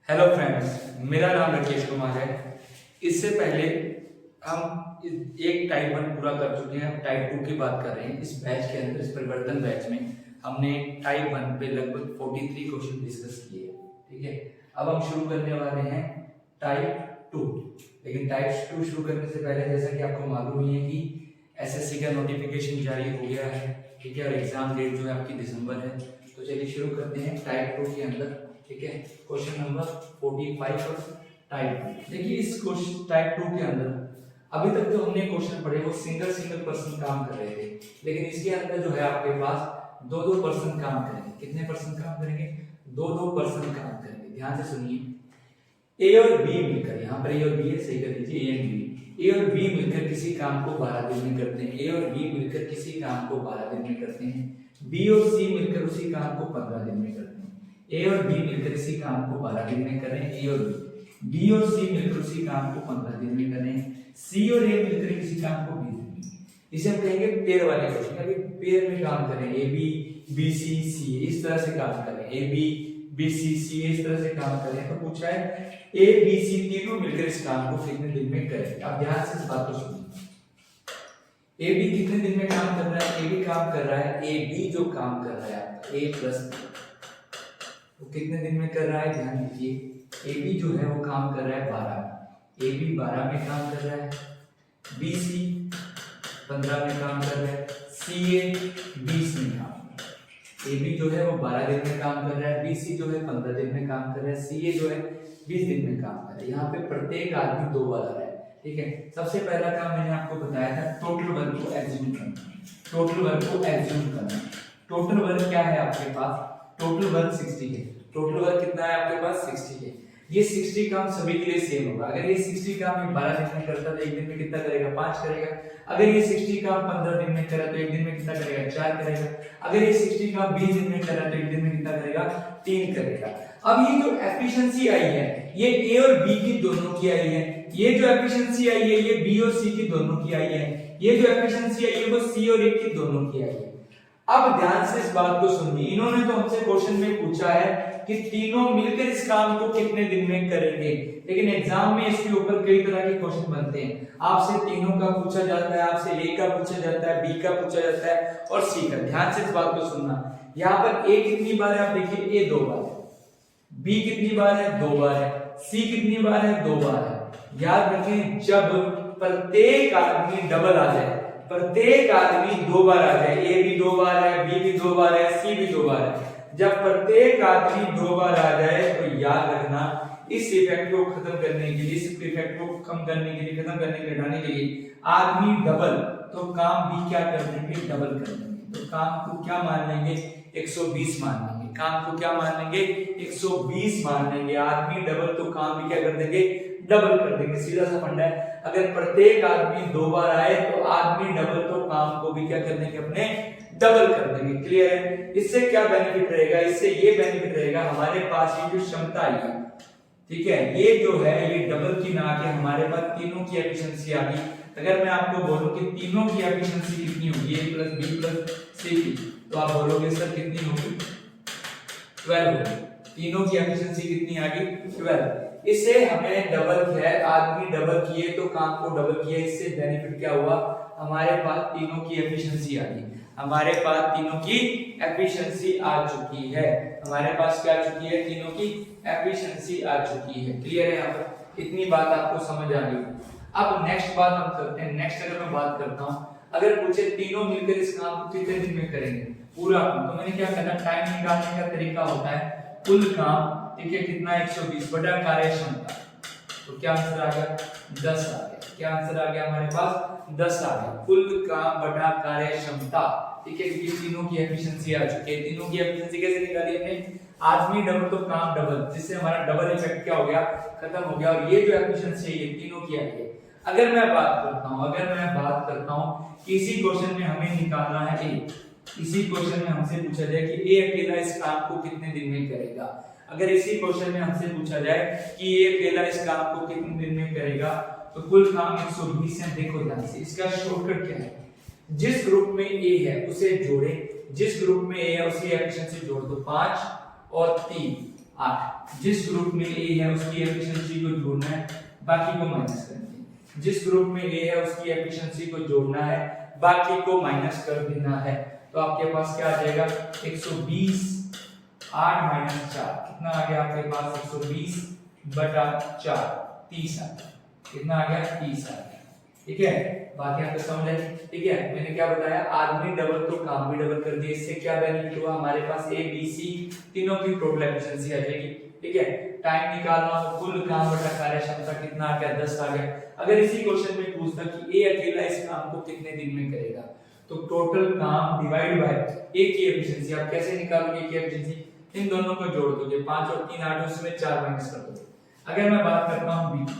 Hello friends, मेरा नाम राकेश कुमार है। इससे पहले हम एक टाइप 1 पूरा कर चुके हैं, अब टाइप 2 की बात कर रहे हैं। इस बैच के अंदर, इस परिवर्तन बैच में हमने टाइप 1 पे लगभग 43 क्वेश्चन डिस्कस किए। ठीक है, अब हम शुरू करने वाले हैं टाइप 2। लेकिन टाइप 2 शुरू करने से पहले, जैसा कि आपको मालूम ही है कि एसएससी का नोटिफिकेशन जारी हो गया है। ठीक है, और एग्जाम डेट जो है आपकी दिसंबर है। तो चलिए शुरू करते हैं टाइप 2 के अंदर। ठीक है, क्वेश्चन नंबर 45 और टाइप 2। देखिए, इस क्वेश्चन टाइप 2 के अंदर अभी तक जो हमने क्वेश्चन पढ़े वो सिंगल पर्सन काम कर रहे थे, लेकिन इसके अंदर जो है आपके पास दो पर्सन काम करेंगे। कितने पर्सन काम करेंगे? दो पर्सन काम करेंगे। ध्यान से सुनिए, ए और बी मिलकर, यहाँ पर ए और बी है, सही कर लीजिए, ए एंड बी। ए और बी मिलकर किसी काम को 12 दिन में करते हैं। ए और बी मिलकर किसी काम को 12 दिन में करते हैं। बी और सी मिलकर उसी काम को 15 दिन में करते हैं। ए और बी मिलकर इसी काम को 12 दिन में करें। ए और बी और सी मिलकर उसी काम को 15 दिन में करें। सी और ए मिलकर किसी काम को 20 दिन में। इसे हम कहेंगे पेयर वाले क्वेश्चन। अभी पेयर में काम करें, ए बी बी सी सी इस तरह से काम करें, ए बी बी सी सी इस तरह से काम करें। तो पूछा है ए बी सी तीनों मिलकर इस काम को कितने दिन में करें। अब ध्यान से इस बात को सुनिए, ए बी कितने दिन में काम कर रहा है? ए बी काम कर रहा है, ए बी जो काम कर रहा है ए प्लस वो कितने दिन में कर रहा है? ध्यान दीजिए, ए बी जो है वो काम कर रहा है 12। ए बी 12 में काम कर रहा है, बी सी 15 में काम कर रहा है, सी ए 20 में काम कर रहा है। ए बी जो है वो 12 दिन में काम कर रहा है, बी सी जो है 15 दिन में काम कर रहा है, सी ए जो है 20 दिन में काम कर रहा है। यहाँ पे प्रत्येक आदमी 2 बार आ रहा है। ठीक है, सबसे पहला काम मैंने आपको बताया था टोटल वर्क को एज्यूम करना। टोटल वर्क को एज्यूम करना। टोटल वर्क क्या है आपके पास? टोटल वर्क 60 है। टोटल वर्क कितना है आपके पास? 60 है। ये 60 काम सभी के लिए सेम होगा। अगर ये 60 काम में 12 दिन में करता तो एक दिन में कितना करेगा? 5 करेगा। अगर ये 60 काम 15 दिन में करा तो एक दिन में कितना करेगा? 4 करेगा। अगर ये 60 काम 20 दिन में करा तो एक दिन में कितना करेगा? 3 करेगा। अब ये जो एफिशिएंसी आई है ये ए और बी की दोनों की आई है। ये जो एफिशिएंसी आई है ये बी और सी की दोनों की आई है। ये जो एफिशिएंसी आई है वो सी और ए की दोनों की आई है। अब ध्यान से इस बात को सुनिए, इन्होंने तो हमसे क्वेश्चन में पूछा है कि तीनों मिलकर इस काम को कितने दिन में करेंगे, लेकिन एग्जाम में इसके ऊपर कई तरह के क्वेश्चन बनते हैं। आपसे तीनों का पूछा जाता है, आपसे ए का पूछा जाता है, बी का पूछा जाता है और सी का। ध्यान से इस बात को सुनना, यहाँ पर ए कितनी बार है? आप देखिए, ए 2 बार है, बी कितनी बार है? 2 बार है, सी कितनी बार है? 2 बार है। याद रखें, जब प्रत्येक आदमी डबल आ जाए, प्रत्येक आदमी 2 बार आ जाए, ए भी 2 बार है, बी भी 2 बार है, सी भी 2 बार है, जब प्रत्येक आदमी 2 बार आ जाए तो याद रखना इस इफेक्ट को खत्म करने के लिए, इस इफेक्ट को कम करने के लिए, खत्म करने के लिए, हटाने के लिए आदमी डबल, तो काम भी क्या कर देंगे? डबल कर देंगे। तो काम को क्या मान लेंगे? 120 मान लेंगे। काम को क्या मान लेंगे? 120 मान लेंगे। आदमी डबल तो काम भी क्या कर देंगे? डबल कर देंगे। सीधा सा फंडा है, अगर प्रत्येक आदमी 2 बार आए तो आदमी डबल तो काम को भी क्या कर देंगे? अपने डबल कर देंगे। क्लियर है? इससे क्या बेनिफिट रहेगा? इससे ये बेनिफिट रहेगा, हमारे पास ये जो क्षमता आई है, ठीक है, ये जो है ये डबल की ना आके हमारे पास तीनों की एफिशिएंसी आ गई। अगर मैं आपको बोलूं कि तीनों की एफिशिएंसी कितनी होगी, ए प्लस बी प्लस सी की, तो आप बोलोगे सर कितनी होगी? 12 होगी। तीनों की एफिशिएंसी कितनी आ गई? 12। इससे हमें डबल किया है, आदमी डबल किए तो काम को डबल किया। इससे बेनिफिट क्या हुआ? हमारे पास तीनों की एफिशिएंसी आ गई। हमारे पास तीनों की एफिशिएंसी आ चुकी है। हमारे पास क्या आ चुकी है? तीनों की एफिशिएंसी आ चुकी है। क्लियर है? यहाँ पर इतनी बात आपको समझ आ गई। अब नेक्स्ट बात हम करते हैं। नेक्स्ट अगर मैं बात करता हूं, अगर पूछे तीनों मिलकर इस काम को कितने दिन में करेंगे पूरा, तो मैंने क्या करना, टाइम निकालने का तरीका होता है कुल काम, ठीक है, कितना 120 बटा कार्य क्षमता। तो क्या आंसर आ गया? 10 आ गया। क्या आंसर आ गया हमारे पास? 10 आ गया। कुल काम बटा कार्य क्षमता, ठीक है, क्योंकि तीनों की एफिशिएंसी आ चुकी है। तीनों की एफिशिएंसी कैसे निकाली हमने? आदमी डबल तो काम डबल, जिससे हमारा डबल इफेक्ट क्या हो गया? खत्म हो गया। और ये जो एफिशिएंसी है ये तीनों की आई है। अगर मैं बात करता हूं कि इसी क्वेश्चन में हमें निकालना है ए, इसी क्वेश्चन में हमसे पूछा जाए कि ए अकेला इस काम को कितने दिन में करेगा। अगर इसी क्वेश्चन में हमसे पूछा जाए कि ए अकेला इस काम को कितने दिन में करेगा, तो कुल काम 120 है। देखो ध्यान से, इसका शॉर्टकट क्या है? जिस ग्रुप में ए है उसे जोड़े, जिस ग्रुप में ए है उसकी एफिशिएंसी जोड़ दो, 5 और 3, 8। जिस ग्रुप में ए है उसकी एफिशिएंसी को जोड़ना है, बाकी को माइनस करना है। जिस ग्रुप में ए है उसकी एफिशिएंसी को जोड़ना है, बाकी को माइनस कर देना है। तो आपके पास क्या आ जाएगा 120 8 माइनस 4 कितना आ गया आपके पास 120 बटा 4 30 आ गया। कितना आ गया 30 आ गया। ठीक है, बात यहाँ पे समझ आई। ठीक है, मैंने क्या बताया आदमी डबल तो काम भी डबल कर दिए। इससे क्या बेनिफिट हुआ हमारे पास ए बी सी तीनों की टोटल एफिशिएंसी आ जाएगी। ठीक है, टाइम निकालना हो कुल काम बटा कार्य क्षमता कितना आ गया 10 आ गया। अगर इसी क्वेश्चन में पूछता कि ए अकेला इस काम को कितने दिन में करेगा तो टोटल काम डिवाइड बाय ए की एफिशिएंसी आप कैसे निकालोगे ए की एफिशिएंसी, इन दोनों को जोड़ दोगे 5 और 3 8 उसमें 4 माइनस कर दोगे। अगर मैं बात करता हूं बी,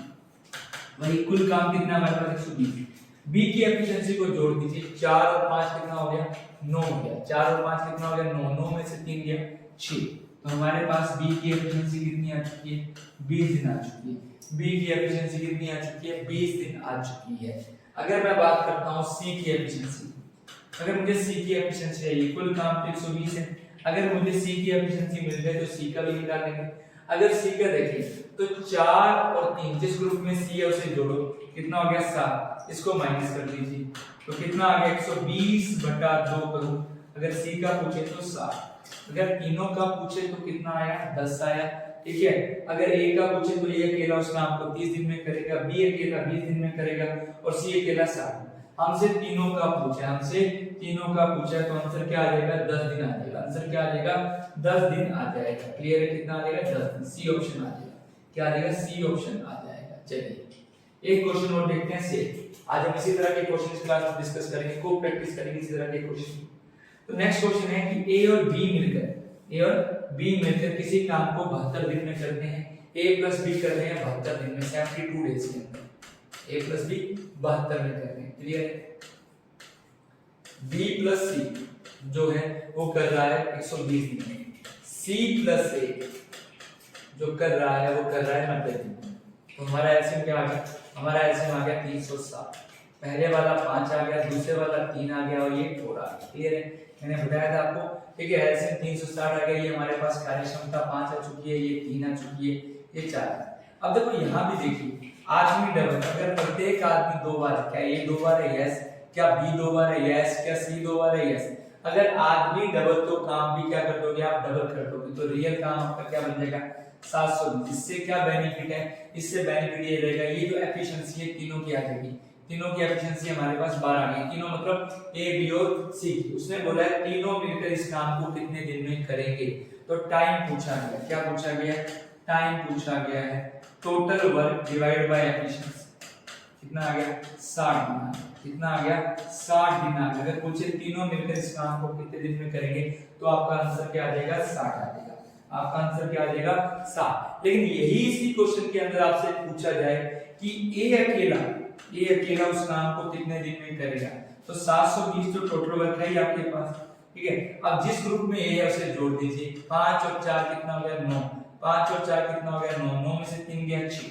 वही कुल काम कितना हमारे पास 120, बी की एफिशिएंसी को जोड़ दीजिए 4 और 5 कितना हो गया 9 हो गया। 4 और 5 कितना हो गया 9, 9 में से 3 गया 6। तो हमारे पास बी की एफिशिएंसी कितनी आ चुकी है 20 दिन आ चुकी है। बी की एफिशिएंसी कितनी आ चुकी है 20 दिन आ चुकी है। अगर मैं बात करता हूं सी की एफिशिएंसी, अगर मुझे सी की एफिशिएंसी चाहिए कुल काम 120 है, अगर मुझे सी की एफिशिएंसी मिल जाए तो सी का भी निकाल लेंगे। अगर सी का देखें तो 4 और 3 जिस ग्रुप में सी है उसे जोड़ो कितना हो गया 7, इसको माइनस कर दीजिए तो कितना आ गया 120 बटा 2 करूं। अगर सी का पूछे तो 7, अगर तीनों का पूछे तो कितना आया 10 आया। ठीक है, अगर ए का पूछे तो ए अकेला उस काम को 30 दिन में करेगा, बी अकेला 20 दिन में करेगा और सी अकेला 60। हमसे तीनों का पूछा तो आंसर क्या आ जाएगा 10 दिन आ जाएगा। आंसर क्या आ जाएगा 10 दिन आ जाएगा। क्लियर है, कितना आ जाएगा 10 दिन। सी ऑप्शन आ जाएगा। क्या आ जाएगा सी ऑप्शन आ जाएगा। चलिए एक क्वेश्चन और देखते हैं से। आज हम इसी तरह के क्वेश्चन इस क्लास में डिस्कस करेंगे, खूब प्रैक्टिस करेंगे इसी तरह के क्वेश्चन। तो नेक्स्ट क्वेश्चन है कि ए और बी मिलकर किसी काम को 72 दिन में करते हैं। ए प्लस बी कर रहे हैं 72 दिन में 72 डेज के अंदर। ए प्लस बी 72 में कर रहे हैं। क्लियर है, बी प्लस सी जो है वो कर रहा है 120 दिन में, सी प्लस ए जो कर रहा है वो कर रहा है 90 दिन में। तो हमारा एलसीएम क्या आ गया, हमारा एलसीएम आ गया 360। पहले वाला 5 आ गया, दूसरे वाला 3 आ गया और ये 4 आ गया। क्लियर है, मैंने बताया था आपको। ठीक है, एलसीएम 360 आ गया। ये हमारे पास कार्य क्षमता 5 आ चुकी है, ये 3 आ चुकी है, ये 4 है। अब देखो यहाँ भी देखिए आदमी डबल, अगर प्रत्येक आदमी 2 बार, क्या ये 2 बार है यस, क्या बी 2 बार है यस, क्या सी 2 बार है यस। अगर आदमी डबल तो काम भी क्या कर दोगे आप डबल कर दोगे, तो रियल काम आपका क्या बन जाएगा 720। इससे क्या बेनिफिट है, इससे बेनिफिट ये रहेगा ये जो एफिशिएंसी है तीनों की आ जाएगी। तीनों की एफिशिएंसी हमारे पास 12 आ गई। तीनों मतलब ए बी और सी की। उसने बोला है तीनों मिलकर इस काम को कितने दिन में करेंगे। तो टाइम पूछा गया, क्या पूछा गया है टाइम पूछा गया है। Total work divide by efficiency कितना आ गया 60 दिन। कितना आ गया 60 दिन आ गया। अगर पूछे तीनों मिलकर इस काम को कितने दिन में करेंगे तो आपका आंसर क्या आ जाएगा 60 आ जाएगा। आपका आंसर क्या आ जाएगा 60। लेकिन यही इसी क्वेश्चन के अंदर आपसे पूछा जाए कि ए अकेला उस काम को कितने दिन में करेगा, तो 720 तो टोटल वर्क है ही आपके पास। ठीक है, अब जिस ग्रुप में ए है उसे जोड़ दीजिए। 5 और 4 कितना हो गया 9, 5 और 4 कितना हो गया 9, 9 में से 3 गया 6।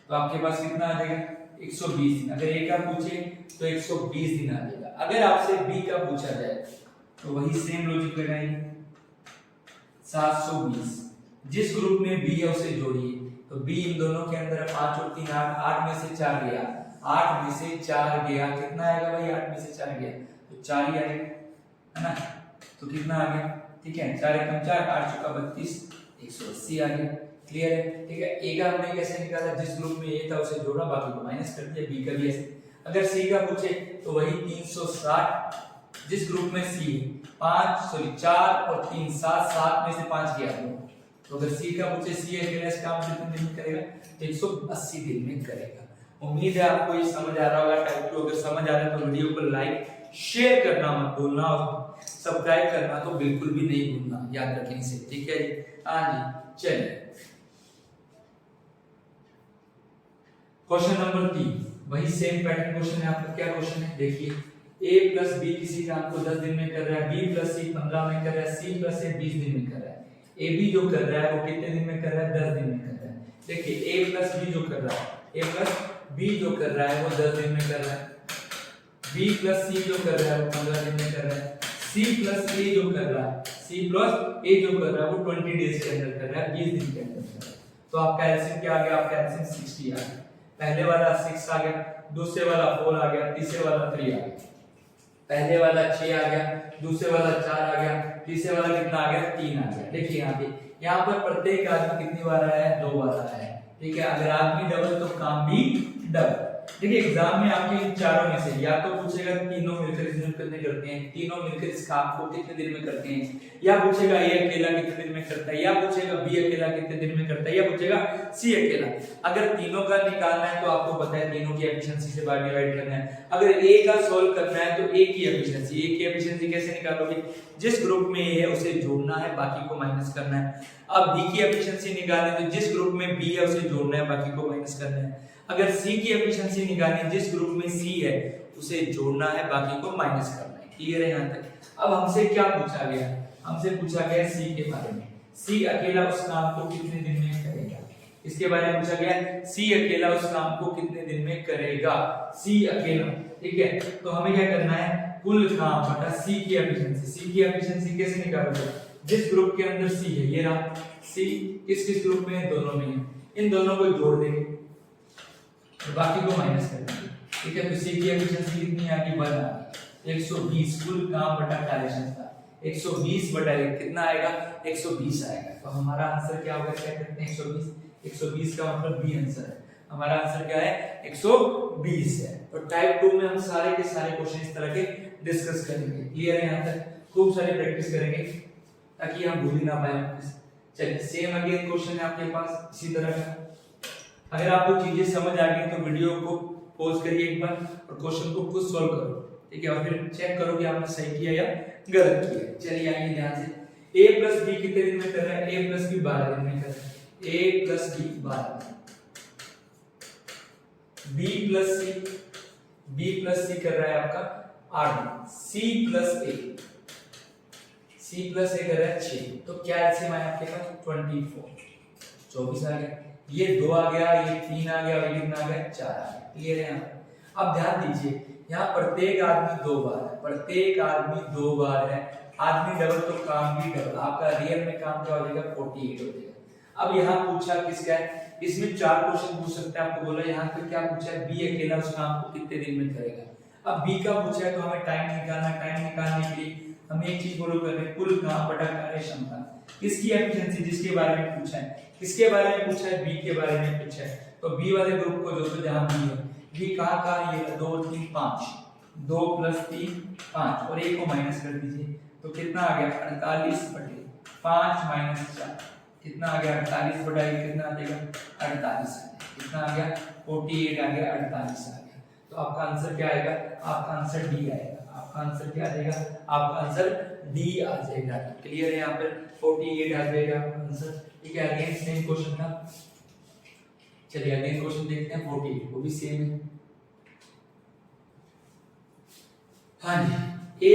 तो आपके पास कितना आ जाएगा 120 दिन। अगर ए का पूछे तो 120 दिन आ जाएगा। अगर आपसे बी का पूछा जाए तो वही सेम लॉजिक लगाएंगे। 720 जिस ग्रुप में बी है उसे जोड़िए, तो बी इन दोनों के अंदर 5 और 3 8, 8 में से 4 गया, 8 में से 4 गया, कितना आएगा भाई 8 में से 4 गया तो 4 ही आएगा, है ना। तो कितना आ गया, ठीक है 4 एकम 4, 8 चौका 32, 180 आ गया। क्लियर है, ठीक है। ए का हमने कैसे निकाला, जिस ग्रुप में ए था उसे जोड़ा, बाकी को माइनस कर दिया। बी का भी ऐसे। अगर सी का पूछे तो वही 360 जिस ग्रुप में सी 4 और 3 7 में से 5 गया तो अगर सी का पूछे सी अकेला इस काम कितने दिन में करेगा 180 दिन में करेगा। उम्मीद है आपको ये समझ आ रहा होगा टाइप 2। अगर समझ आ रहा है तो वीडियो को लाइक शेयर करना मत भूलना और सब्सक्राइब करना तो बिल्कुल भी नहीं भूलना, याद रखें इसे। ठीक है जी, हाँ जी। चलिए क्वेश्चन नंबर 3, वही सेम पैटर्न क्वेश्चन है आपका। क्या क्वेश्चन है देखिए, a प्लस बी किसी काम को 10 दिन में कर रहा है, b प्लस सी 15 में कर रहा है, c प्लस ए 20 दिन में कर रहा है। ए बी जो कर रहा है वो कितने दिन में कर रहा है 10 दिन में कर रहा है। देखिए a प्लस बी जो कर रहा है, a प्लस बी जो कर रहा है वो 10 दिन में कर रहा है, b प्लस सी जो कर रहा है वो 15 दिन में कर रहा है, c प्लस ए जो कर रहा है, c सी प्लस ए जो कर रहा है वो 20 डेज के अंदर कर रहा है, 20 दिन के अंदर कर रहा है। तो आपका एलसीएम क्या आ गया, आपका एलसीएम 60 आ गया। पहले वाला 6 आ गया, दूसरे वाला 4 आ गया, तीसरे वाला 3 आ गया। पहले वाला 6 आ गया, दूसरे वाला 4 आ गया, तीसरे वाला कितना आ गया, 3 आ गया। देखिए यहाँ पर प्रत्येक आदमी कितनी बार आया है, 2 बार आया है। ठीक है, अगर आदमी डबल तो काम भी डबल। देखिए एग्जाम में आपके इन चारों में से या तो पूछेगा तीनों मिलकर इस दिन कितने करते हैं, तीनों मिलकर इस काम को कितने दिन में करते हैं, या पूछेगा ए अकेला कितने दिन में करता है, या पूछेगा बी अकेला कितने दिन में करता है, या पूछेगा सी अकेला। अगर तीनों का निकालना है तो आपको पता है तीनों की एफिशिएंसी से बार डिवाइड करना है। अगर ए का सॉल्व करना है तो ए की एफिशिएंसी कैसे निकालोगे, जिस ग्रुप में ए है उसे जोड़ना है, बाकी को माइनस करना है। अब बी की एफिशिएंसी निकालनी तो जिस ग्रुप में बी है उसे जोड़ना है, बाकी को माइनस करना है। अगर सी की एफिशिएंसी निकालनी जिस ग्रुप में सी है उसे जोड़ना है, बाकी को माइनस करना है। क्लियर है यहाँ तक। अब हमसे क्या पूछा गया, हमसे पूछा गया सी के बारे में, सी अकेला उस काम को कितने दिन में करेगा। इसके बारे में पूछा गया सी अकेला उस काम को कितने दिन में करेगा, सी अकेला। ठीक है, तो हमें क्या करना है, कुल काम बटा सी की एफिशिएंसी। सी की एफिशिएंसी कैसे निकालोगे, जिस ग्रुप के अंदर सी है, ये रहा सी, किस किस ग्रुप में है, दोनों में है, इन दोनों को जोड़ देंगे और बाकी को माइनस कर देंगे। ठीक है, तो सी की एफिशिएंसी कितनी आ गई, 1 आ गई। 120 कुल काम बटा कार्यक्षमता, 120 बटा 1 कितना आएगा, 120 आएगा। तो हमारा आंसर क्या होगा, क्या करते हैं 120 का मतलब बी आंसर है। हमारा आंसर क्या है, 120 है। तो टाइप 2 में हम सारे के सारे क्वेश्चन इस तरह के डिस्कस करेंगे। क्लियर है, यहाँ तक खूब सारी प्रैक्टिस करेंगे ताकि हम भूल ही ना पाए। चलिए सेम अगेन क्वेश्चन है आपके पास इसी तरह का। अगर आपको चीजें समझ आ गई तो वीडियो को पॉज करिए एक बार और क्वेश्चन को खुद सॉल्व करो। ठीक है, और फिर चेक करो कि आपने सही किया या गलत किया। चलिए आइए ध्यान से, a प्लस बी कितने दिन में कर रहा है, a प्लस बी 12 दिन में कर रहा है, a plus B 12, b plus C कर रहा है आपका 8 दिन, c प्लस a कर रहा है 6। तो क्या एलसीएम आया आपके पास 24 आ गया। ये 2 आ गया, ये 3 आ गया और ये कितना आ गया 4 आ गया। क्लियर है यहाँ। अब ध्यान दीजिए यहाँ प्रत्येक आदमी 2 बार है, प्रत्येक आदमी 2 बार है, आदमी डबल तो काम भी डबल। आपका रियल में काम क्या हो जाएगा 48 हो जाएगा। अब यहाँ पूछा किसका है, इसमें 4 क्वेश्चन पूछ सकते हैं। आपको बोला यहाँ पे क्या पूछा है, बी अकेला उस काम को कितने दिन में करेगा। अब बी का पूछा है तो हमें टाइम निकालना है। टाइम निकालने के लिए हमें एक चीज फॉलो करनी है, कुल काम बटा कार्यक्षमता। किसकी एफिशिएंसी, जिसके बारे में पूछा है, किसके बारे में पूछा है, बी के बारे में पूछा है। तो बी वाले ग्रुप को जो तो जहां बी है, बी कहां ये 2 3 5, 2 + 3 5 और 1 को माइनस कर दीजिए तो कितना आ गया 48 बटे 5 - 4 कितना आ गया 48 बटा 1 कितना आ जाएगा 48 आ गया। कितना आ गया 48 आ गया, 48 आ गया। तो आपका आंसर क्या आएगा, आपका आंसर डी आएगा। आपका आंसर क्या आ जाएगा, आपका आंसर डी आ जाएगा। क्लियर है, यहाँ पर 48 आ जाएगा आपका आंसर। ठीक है, अगेन सेम क्वेश्चन था। चलिए अगेन क्वेश्चन देखते हैं 48, वो भी सेम है। हाँ जी, a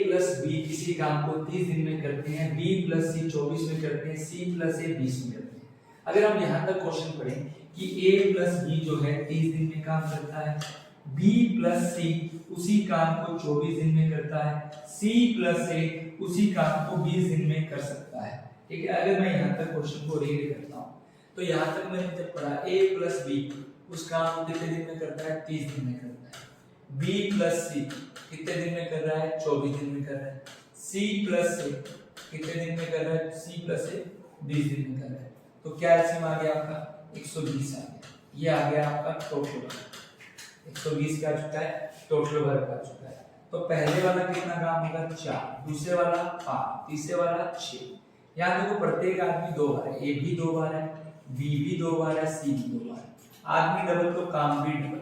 प्लस बी किसी काम को 30 दिन में करते हैं, b प्लस सी 24 में करते हैं, c प्लस a 20 में करते हैं। अगर हम यहाँ तक क्वेश्चन पढ़ें कि a प्लस बी जो है 30 दिन में काम करता है, b प्लस सी उसी काम को 24 दिन में करता है, c प्लस a उसी काम को 20 दिन में कर सकता है। ठीक है, अगर मैं यहाँ तक क्वेश्चन को रीड करता हूँ तो यहाँ तक मैंने जब पढ़ा a प्लस बी उस काम को कितने दिन में करता है 30 दिन में करता है, b प्लस सी कितने दिन में कर रहा है 24 दिन में कर रहा है, c प्लस a कितने दिन में कर रहा है, c प्लस a 20 दिन में कर रहा है। तो क्या एलसीएम आ गया आपका 120 आ गया। ये आ गया आपका टोटल वर्क 120 का आ चुका है, टोटल वर्क आ चुका है। तो पहले वाला कितना काम होगा 4, दूसरे वाला 5, तीसरे वाला 6। यहाँ देखो प्रत्येक आदमी 2 बार है, ए भी 2 बार है, बी भी 2 बार है, सी भी 2 बार है। आदमी डबल तो काम भी डबल।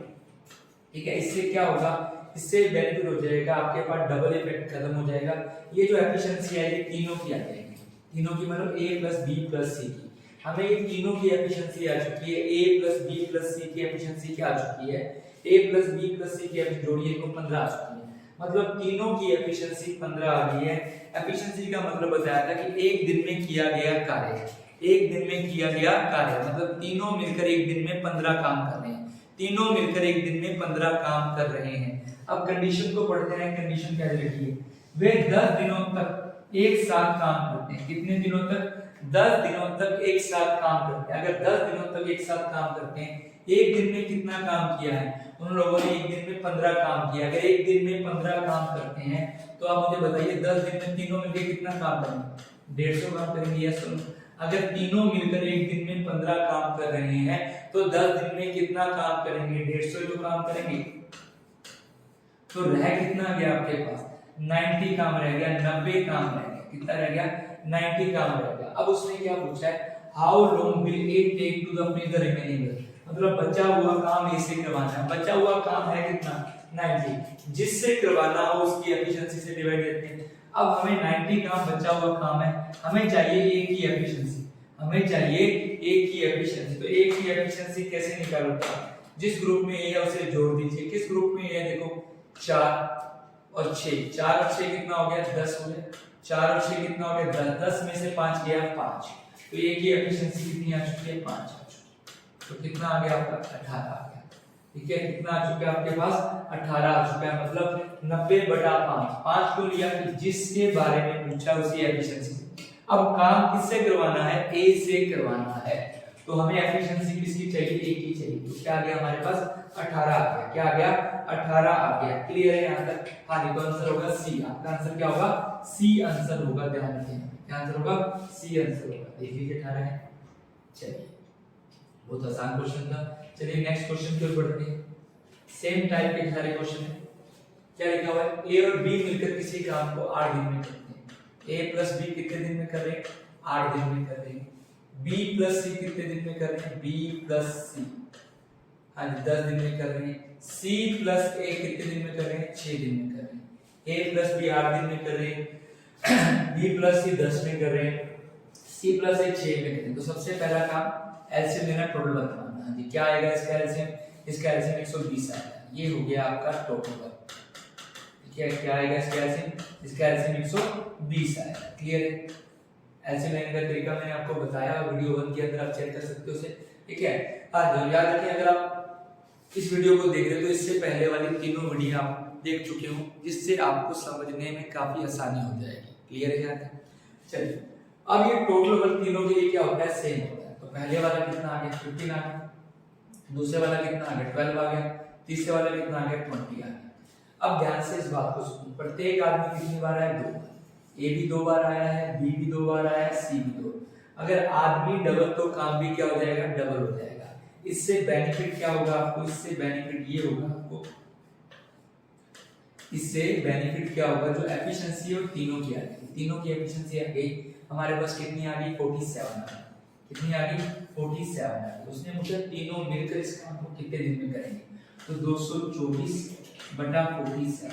ठीक है, इससे क्या होगा, इससे बेनिफिट हो जाएगा, आपके पास डबल इफेक्ट खत्म हो जाएगा। ये जो एफिशिएंसी है ये तीनों की आ जाएगी, तीनों की मतलब a प्लस बी प्लस सी की। हमें ये तीनों की एफिशिएंसी आ चुकी है, a प्लस बी प्लस सी की एफिशिएंसी क्या आ चुकी है, a प्लस बी प्लस सी की जोड़िए को 15 आ चुकी है। मतलब तीनों की एफिशिएंसी 15 आ गई है। एफिशिएंसी का मतलब बताया था कि एक दिन में किया गया कार्य, एक दिन में किया गया कार्य मतलब तीनों मिलकर एक दिन में 15 काम कर रहे हैं, तीनों मिलकर एक दिन में 15 काम कर रहे हैं। अब कंडीशन को पढ़ते हैं, कंडीशन क्या लिखी है, वे 10 दिनों तक एक साथ काम करते हैं। कितने दिनों तक? 10 दिनों तक एक साथ काम करते हैं। अगर 10 दिनों तक एक साथ काम करते हैं, एक दिन में कितना काम किया है उन लोगों ने? एक दिन में 15 काम किया। अगर एक दिन में 15 काम करते हैं तो आप मुझे बताइए 10 दिन में तीनों मिलकर कितना काम करेंगे? 150 काम करेंगे। यस। अगर तीनों मिलकर एक दिन में 15 काम कर रहे हैं तो 10 दिन में कितना काम करेंगे? 150 तो काम करेंगे। तो रह कितना गया आपके पास? 90 काम रह गया, 90 काम रह गया। कितना रह गया? 90 काम रह गया। अब उसने क्या पूछा है? How long will it take to the finish the remaining? मतलब बचा हुआ काम ए से करवाना है। बचा हुआ काम है कितना? 90। जिससे करवाना हो उसकी एफिशिएंसी से डिवाइड करते हैं। अब हमें 90 काम बचा हुआ काम है, हमें चाहिए ए की एफिशिएंसी। हमें चाहिए ए की एफिशिएंसी। तो ए की एफिशिएंसी कैसे निकालोगे? जिस ग्रुप में ए है उसे जोड़ दीजिए। किस ग्रुप में ए है? देखो 4 और 6। 4 और 6 कितना हो गया? 10 हो गया। 4 और 6 कितना हो गया? 10। 10 में से 5 गया 5। तो ए की एफिशिएंसी कितनी आ चुकी है? 5 आ चुकी है। तो कितना आ गया आपका? 18 आ गया। ठीक है, कितना आ चुका है आपके पास? 18 आ चुका है। मतलब 90/5। 5 को लिया कि जिसके बारे में पूछा उसी एफिशिएंसी। अब काम किससे करवाना है? ए से करवाना है। तो हमें एफिशिएंसी किसकी चाहिए? ए की चाहिए। तो क्या आ गया हमारे पास? 18 आ गया। क्या आ गया? 18 आ गया। क्लियर है यहां तक? हाँ जी, तो आंसर होगा सी। आपका आंसर क्या होगा? सी आंसर होगा। ध्यान रखिए, क्या आंसर होगा? सी आंसर होगा। देख लीजिए 18 है। चलिए, बहुत आसान क्वेश्चन था। चलिए नेक्स्ट क्वेश्चन की ओर बढ़ते हैं। सेम टाइप के सारे क्वेश्चन है। क्या लिखा हुआ है? ए और बी मिलकर किसी काम को 8 दिन में करते हैं। ए प्लस बी कितने दिन में कर रहे हैं? 8 दिन में कर रहे हैं। बी प्लस सी कितने दिन में कर रहे हैं? बी प्लस सी, हाँ जी, 10 दिन में कर रहे हैं। सी प्लस ए कितने दिन में कर रहे हैं? 6 दिन में कर रहे हैं। ए प्लस बी 8 दिन में कर रहे हैं। बी प्लस सी 10 में कर रहे हैं। सी प्लस ए 6 में कर रहे हैं। तो सबसे पहला काम एलसीएम लेना, टोटल बताना। हाँ जी, क्या आएगा इसका एलसीएम? इसका एलसीएम 120 आएगा। ये हो गया आपका टोटल वर्क। ठीक है, क्या आएगा इसका एलसीएम? इसका एलसीएम 120 आएगा। क्लियर है? एलसीएम लेने का तरीका मैंने आपको बताया, वीडियो 1 के अंदर आप चेक कर सकते हो उसे। ठीक है, हाँ जी, याद रखिए अगर आप इस वीडियो को देख रहे हो तो इससे पहले वाली तीनों वीडियो आप देख चुके हो, जिससे आपको समझने में काफी आसानी हो जाएगी। क्लियर है यहाँ तक? चलिए, अब ये टोटल वर्क तीनों के लिए क्या होता है? सेम होता है। तो पहले वाला कितना आ गया? 15 आ गया। दूसरे वाला कितना आ गया? 12 आ गया। तीसरे वाला कितना आ गया? 20 आ गया। अब ध्यान से इस बात को सुनिए, प्रत्येक आदमी कितनी बार आया? 2 बार। ए भी 2 बार आया है, बी भी 2 बार आया है, सी भी 2। अगर आदमी डबल तो काम भी क्या हो जाएगा? डबल हो जाएगा। इससे बेनिफिट क्या होगा आपको? इससे बेनिफिट ये होगा आपको, इससे बेनिफिट क्या होगा? जो एफिशिएंसी और तीनों की आ गई, तीनों की एफिशिएंसी आ गई हमारे पास। कितनी आ गई? 47 आ गई। कितनी आ गई? 47 आ गई। उसने मुझे तीनों मिलकर इस काम को कितने दिन में करेंगे? तो 240/47,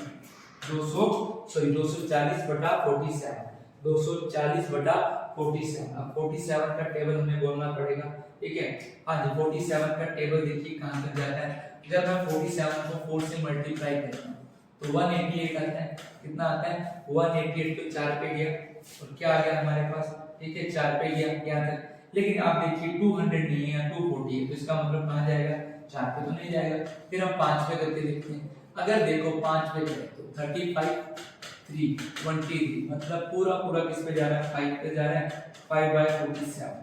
240/47, 240/47। अब 47 का टेबल हमें बोलना पड़ेगा। ठीक है, हाँ जी, 47 का टेबल देखिए कहां तक जाता है। जब मैं 47 को 4 से मल्टीप्लाई करता हूं तो 188 आता है। कितना आता है? 188। तो 4 पे गया और क्या आ गया हमारे पास? ठीक है, 4 पे गया यहाँ तक। लेकिन आप देखिए 200 नहीं है, 240 है। तो इसका मतलब कहां जाएगा? 4 पे तो नहीं जाएगा। फिर हम 5 पे करके देखते हैं। अगर देखो 5 पे करें तो 35, 3, 23, मतलब पूरा पूरा किस पे जा रहा है? 5 पे जा रहा है। 5/47।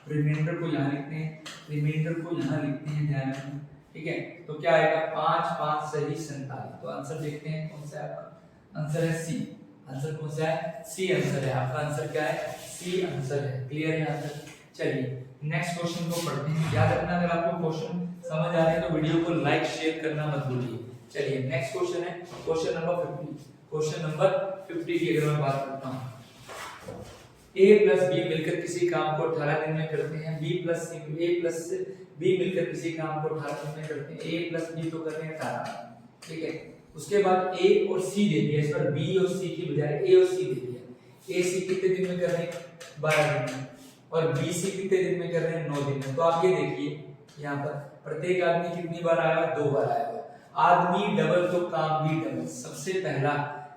रिमाइंडर को यहाँ लिखते हैं, रिमाइंडर को यहाँ लिखते हैं, ध्यान रखना। ठीक है, तो क्या आएगा? 5 5 सही 47। तो आंसर देखते हैं कौन सा है आपका? आंसर है सी। आंसर कौन सा है? सी आंसर है आपका। आंसर क्या है? सी आंसर है। क्लियर है यहाँ तक? चलिए नेक्स्ट क्वेश्चन को पढ़ते हैं। याद रखना अगर आपको क्वेश्चन समझ आ रहे हैं तो वीडियो को लाइक शेयर करना मत भूलिए। चलिए नेक्स्ट क्वेश्चन है क्वेश्चन नंबर 50। क्वेश्चन नंबर 50 की अगर मैं बात करता हूँ, ए प्लस बी मिलकर किसी काम को 18 दिन में करते हैं। बी प्लस सी, ए प्लस बी मिलकर किसी काम को 18 दिन में करते हैं। ए प्लस बी तो कर रहे हैं 18। ठीक है, उसके बाद ए और सी दे दिया। इस पर बी और सी की बजाय ए और सी दे दिया। ए सी कितने दिन में कर रहे हैं? 12 दिन में। और बी सी कितने दिन में कर रहे हैं? 9 दिन में। तो आप ये देखिए यहाँ पर प्रत्येक आदमी कितनी बार आया? 2 बार आया। आदमी डबल तो काम भी डबल। सबसे पहला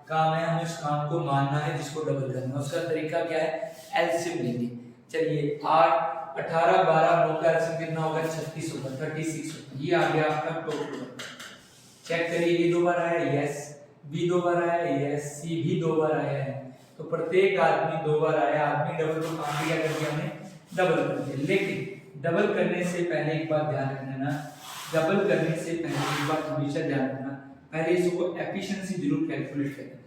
काम है हमें उस काम को मानना है जिसको डबल करना है। उसका तरीका क्या है? एलसीएम लेंगे। चलिए 8, 18, 12, 9 का एलसीएम कितना होगा? 36 होगा, 36 होगा। ये आ गया आपका टोटल। चेक करिए, ये 2 बार आया है, यस। बी 2 बार आया है, यस। सी भी 2 बार आया है। तो प्रत्येक आदमी 2 बार आया, आदमी डबल तो काम भी क्या कर दिया हमने, डबल कर दिया। लेकिन डबल करने से पहले एक बात ध्यान रखना, डबल करने से पहले एक बात हमेशा ध्यान रखना, पहले इसको एफिशिएंसी जरूर कैलकुलेट करना,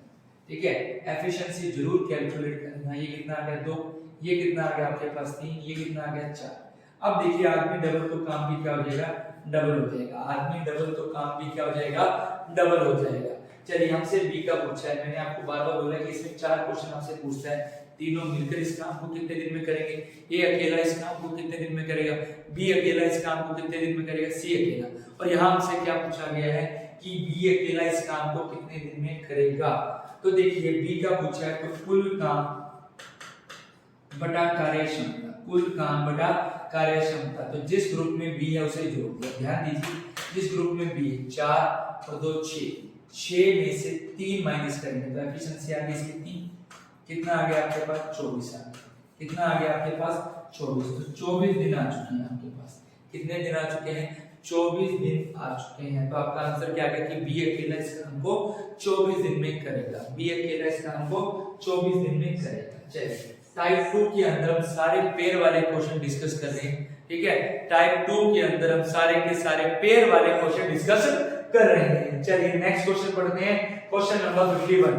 ठीक है, एफिशिएंसी जरूर कैलकुलेट करना। ये कितना आ गया 2, ये कितना आ गया आपके पास 3, ये कितना आ गया 4। अब देखिए आदमी डबल तो काम भी क्या हो जाएगा, डबल हो जाएगा, आदमी डबल तो काम भी क्या हो जाएगा, डबल हो जाएगा। चलिए हमसे बी का पूछा है, मैंने आपको बार बार बोला कि इसमें 4 क्वेश्चन आपसे पूछता है, तीनों मिलकर इस काम को कितने दिन में करेंगे, ए अकेला इस काम को कितने दिन में करेगा, बी अकेला इस काम को कितने दिन में करेगा, सी अकेला। और यहाँ हमसे क्या पूछा गया है कि बी अकेला इस काम को कितने दिन में करेगा। तो देखिए बी का पूछा है तो कुल काम बटा कार्य क्षमता, कुल काम बटा कार्य क्षमता। तो जिस ग्रुप में बी है उसे जोड़ दिया। ध्यान दीजिए जिस ग्रुप में बी है 4 और 2 6 में से 3 माइनस करेंगे तो एफिशिएंसी आ गई इसकी 3, कितना आ गया आपके पास 24 आ गया, कितना आ गया आपके पास 24। तो 24 दिन आ चुके हैं आपके पास, कितने दिन आ चुके हैं 24 दिन आ चुके हैं। तो आपका आंसर क्या आ गया कि बी अकेला इस काम को 24 दिन में करेगा, बी अकेला इस काम को 24 दिन में करेगा। चलिए टाइप 2 के अंदर हम सारे पेयर वाले क्वेश्चन डिस्कस कर रहे हैं, ठीक है, टाइप 2 के अंदर हम सारे के सारे पेयर वाले क्वेश्चन डिस्कस कर रहे हैं। चलिए नेक्स्ट क्वेश्चन पढ़ते हैं, क्वेश्चन नंबर 51।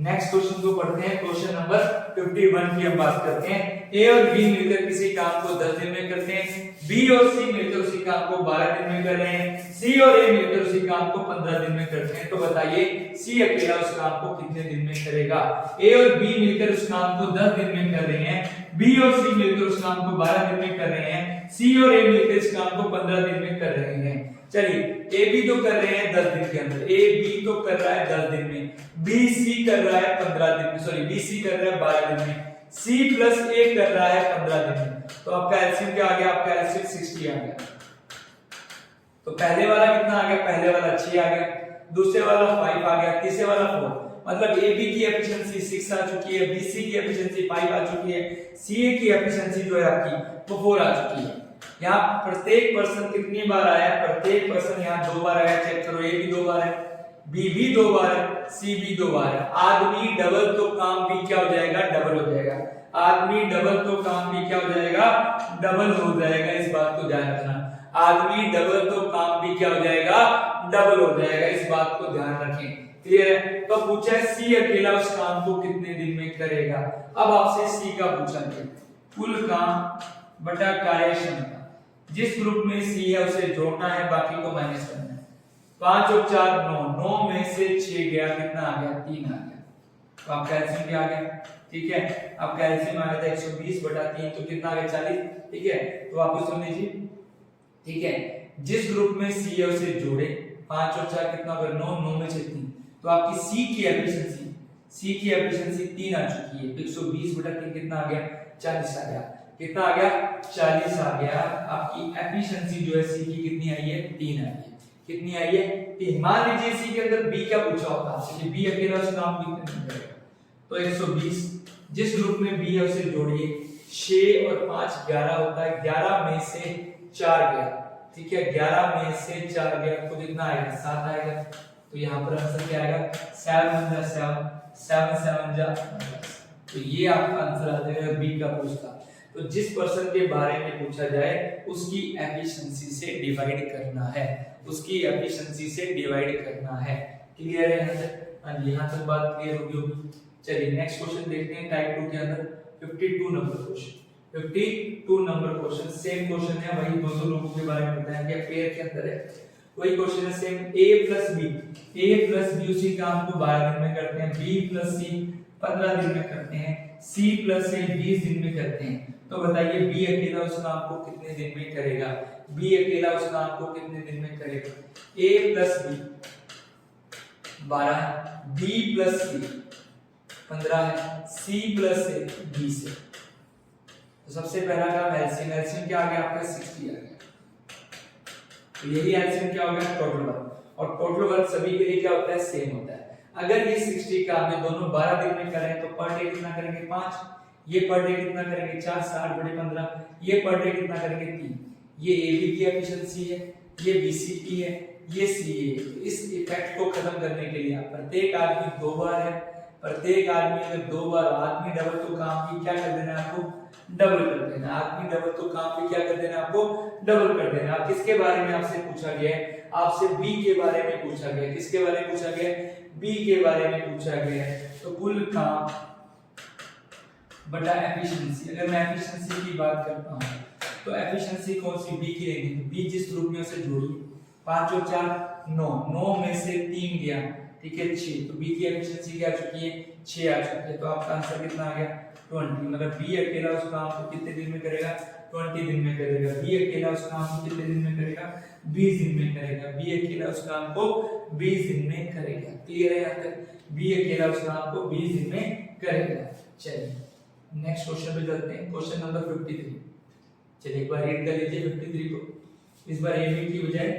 नेक्स्ट क्वेश्चन को पढ़ते हैं, क्वेश्चन नंबर 51 की हम बात करते हैं। ए और बी मिलकर किसी काम को 10 दिन में करते हैं, बी और सी मिलकर उसी काम को 12 दिन में कर रहे हैं, सी और ए मिलकर उसी काम को 15 दिन में करते हैं। तो बताइए सी अकेला उस काम को कितने दिन में करेगा। ए और बी मिलकर उस काम को 10 दिन में कर रहे हैं, बी और सी मिलकर उस काम को 12 दिन में कर रहे हैं, सी और ए मिलकर इस काम को 15 दिन में कर रहे हैं। चलिए ए बी तो कर रहे हैं 10 दिन के अंदर, ए बी तो कर रहा है 10 दिन में, बी सी कर रहा है 15 दिन में, सॉरी बी सी कर रहा है 12 दिन में, सी प्लस ए कर रहा है 15 दिन में। तो आपका एलसीएम क्या आ गया, आपका एलसीएम 60 आ गया। तो पहले वाला कितना आ गया, पहले वाला 6 आ गया, दूसरे वाला 5 आ गया, तीसरे वाला 4। मतलब ए बी की एफिशिएंसी 6 आ चुकी है, बी सी की एफिशिएंसी 5 आ चुकी है, सी ए की एफिशिएंसी जो है आपकी वो 4 आ चुकी है। यहाँ प्रत्येक पर्सन कितनी बार आया, प्रत्येक पर्सन यहाँ 2 बार आया, चेक करो, ए भी 2 बार है, बी भी 2 बार है, सी भी 2 बार है। आदमी डबल तो काम भी क्या हो जाएगा, डबल हो जाएगा, आदमी डबल तो काम भी क्या हो जाएगा, डबल हो जाएगा। इस बात को ध्यान रखना, आदमी डबल तो काम भी क्या हो जाएगा, डबल हो जाएगा, इस बात को ध्यान रखें। क्लियर है। तो पूछा है सी अकेला उस काम को कितने दिन में करेगा। अब आपसे सी का पूछा गया, कुल काम बटा कार्य क्षमता। जिस ग्रुप में सी है उसे जोड़ना है, बाकी को माइनस करना है। 5 और 4 9, 9 में से 6 गया, कितना आ गया 3 आ गया। तो आपका एलसीएम क्या आ गया, ठीक है, आपका एलसीएम आ गया था 120 बटा 3, तो कितना आ गया 40, ठीक है। तो वापस सुन लीजिए, ठीक है, जिस ग्रुप में सी है उसे जोड़े, 5 और 4 कितना होगा 9, 9 में से 3, तो आपकी सी की एफिशिएंसी 3 आ चुकी है। 120 बटा 3 कितना आ गया 40 आ गया, कितना आ गया 40 आ गया। आपकी एफिशिएंसी जो है सी की कितनी आई है 3 आई है, कितनी आई है 3। मान लीजिए सी के अंदर बी क्या पूछा होता है कि बी अकेला उस काम को कितने दिन करेगा, तो 120 जिस ग्रुप में बी है उसे जोड़िए, 6 और 5 11 होता है, 11 में से 4 गया, ठीक है, 11 में से 4 गया तो कितना आएगा 7 आएगा। तो यहाँ पर आंसर क्या आएगा 7 जा 7 7 जा, तो ये आपका आंसर आ जाएगा बी का पूछता। तो जिस पर्सन के बारे में पूछा जाए उसकी एफिशिएंसी से डिवाइड करना है, उसकी एफिशिएंसी से डिवाइड करना है। क्लियर है यहाँ तक? हाँ जी, यहाँ तक बात क्लियर होगी होगी। चलिए नेक्स्ट क्वेश्चन देखते हैं टाइप 2 के अंदर 52 number question. 52 number question same question है, वही दो लोगों के बारे में बताया गया, पेयर के अंदर है, वही क्वेश्चन है सेम। ए प्लस बी उसी काम को 12 दिन में करते हैं, बी प्लस सी 15 दिन में करते हैं, सी प्लस ए 20 दिन में करते हैं। तो बताइए बी अकेला उस काम को कितने दिन में करेगा, बी अकेला उस काम को कितने दिन में करेगा। ए प्लस बी 12 है, बी प्लस सी 15 है, सी प्लस ए 20 है। तो सबसे पहला काम एलसीएम क्या आ गया आपका 60 आ गया। तो यही एलसीएम क्या हो गया टोटल वर्क, और टोटल वर्क सभी के लिए क्या होता है सेम होता है। अगर ये 60 का हम दोनों 12 दिन में करें तो पर डे कितना करेंगे 5, ये पर डे कितना करेंगे 4, 60 बटे 15, ये पर डे कितना करेंगे 3। ये एबी की एफिशिएंसी है, ये बीसी की है, ये सी है। तो इस इफेक्ट को खत्म करने के लिए आप प्रत्येक आदमी 2 बार है, प्रत्येक आदमी अगर 2 बार आदमी डबल तो काम की क्या कर देना है आपको, डबल कर देना। आदमी डबल तो काम की क्या कर देना आपको, डबल कर देना। अब किसके बारे में आपसे पूछा गया है, आपसे बी के बारे में पूछा गया है। किसके बारे में पूछा गया है, बी के बारे में पूछा गया है। तो कुल काम बटा एफिशिएंसी। अगर मैं एफिशिएंसी की बात करता हूं तो एफिशिएंसी कौन सी, बी की रहेगी। बी जिस ग्रुप में उसे जोड़िए, 5 और 4 9, 9 में से 3 गया, ठीक है 6, तो बी की एफिशिएंसी क्या आ चुकी है, 6 आ चुकी है। तो आपका आंसर कितना आ गया, 20। मतलब बी अकेला उस काम को कितने दिन में करेगा, 20 दिन में करेगा। बी अकेला उस काम को कितने दिन में करेगा, 20 दिन में करेगा। बी अकेला उस काम को 20 दिन में करेगा। क्लियर है यहाँ तक, बी अकेला उस काम को 20 दिन में करेगा। चलिए नेक्स्ट क्वेश्चन पे चलते हैं, क्वेश्चन नंबर 53। चलिए एक बार रीड कर लीजिए 53 को। इस बार ए बी की बजाय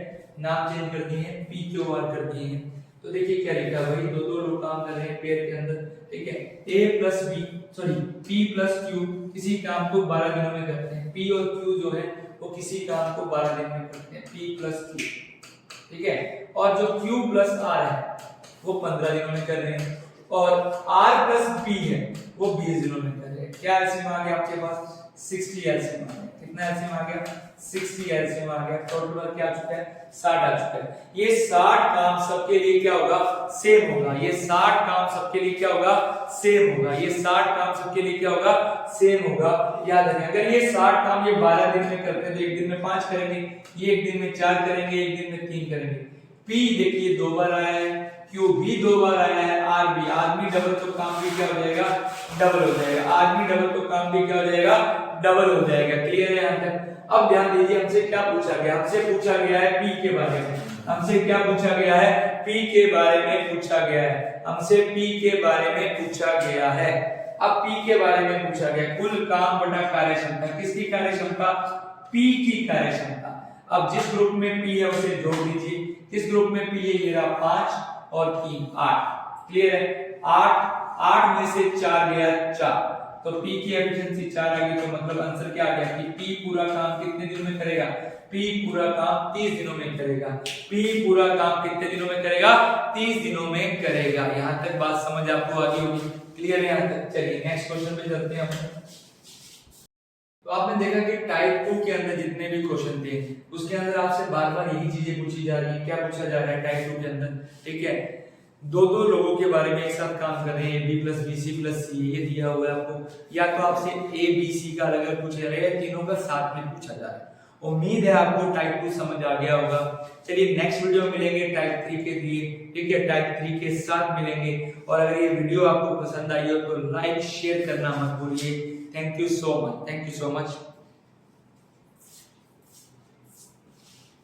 नाम चेंज कर दिए हैं, पी क्यू आर कर दिए हैं। तो देखिए क्या लिखा है, वही दो लोग काम कर रहे हैं पेयर के अंदर, ठीक है। A plus B sorry P plus Q किसी काम को 12 दिनों में करते हैं। पी और क्यू जो है वो किसी काम को 12 दिन में करते हैं, पी प्लस क्यू, ठीक है। और जो क्यू प्लस आर है वो 15 दिनों में कर रहे हैं, और आर प्लस बी है वो 20 दिनों में कर रहे हैं। क्या एलसीएम आ गया आपके पास, 60 एलसीएम आ गया। कितना एलसीएम आ गया, 60 एलसीएम आ गया। टोटल क्या आ चुका है, 60 आ चुका है। ये 60 काम सबके लिए क्या होगा, सेम होगा। ये 60 काम सबके लिए क्या होगा, सेम होगा। ये 60 काम सबके लिए क्या होगा, सेम होगा। याद रखें, अगर ये 60 काम ये 12 दिन में करते हैं तो एक दिन में 5 करेंगे, ये एक दिन में 4 करेंगे, एक दिन में 3 करेंगे। पी देखिए 2 बार आया है, क्यू भी 2 बार आया है, आर भी। आदमी डबल तो काम भी क्या हो जाएगा, डबल हो जाएगा। आदमी डबल तो काम भी क्या हो जाएगा, डबल हो जाएगा। क्लियर है यहाँ तक। अब ध्यान दीजिए हमसे क्या पूछा गया, हमसे पूछा गया है पी के बारे में। हमसे क्या पूछा गया है, पी के बारे में पूछा गया है। हमसे पी के बारे में पूछा गया है। अब पी के बारे में पूछा गया कुल काम बटा कार्यक्षमता। किसकी कार्यक्षमता, पी की कार्यक्षमता। अब जिस ग्रुप में पी है उसे जोड़ दीजिए। किस ग्रुप में पी है, ये रहा 5 और 3 8। क्लियर है, 8 में से 4 गया 4, तो P की एफिशिएंसी 4 आ गई। तो मतलब आंसर क्या आ गया कि P पूरा काम कितने दिनों में करेगा, P पूरा काम 30 दिनों में करेगा। P पूरा काम कितने दिनों में करेगा, 30 दिनों में करेगा। यहाँ तक बात समझ आपको आ गई होगी। क्लियर है यहाँ तक। चलिए नेक्स्ट क्वेश्चन पे चलते हैं हम। तो आपने देखा कि टाइप 2 के अंदर जितने भी क्वेश्चन थे उसके अंदर आपसे बार-बार यही चीजें पूछी जा रही है। क्या पूछा जा रहा है टाइप 2 के अंदर, ठीक है। दो लोगों के बारे में एक साथ काम कर रहे हैं, B plus B C plus C, ये दिया हुआ है आपको। या तो आपसे ए बी सी का अलग अलग पूछा जा रहा है, तीनों का साथ में पूछा जा रहा है। उम्मीद है आपको टाइप 2 समझ आ गया होगा। चलिए नेक्स्ट वीडियो में मिलेंगे टाइप 3 के लिए, ठीक है। टाइप 3 के साथ मिलेंगे। और अगर ये वीडियो आपको पसंद आई हो तो लाइक शेयर करना मत भूलिए। Thank you so much, thank you so much.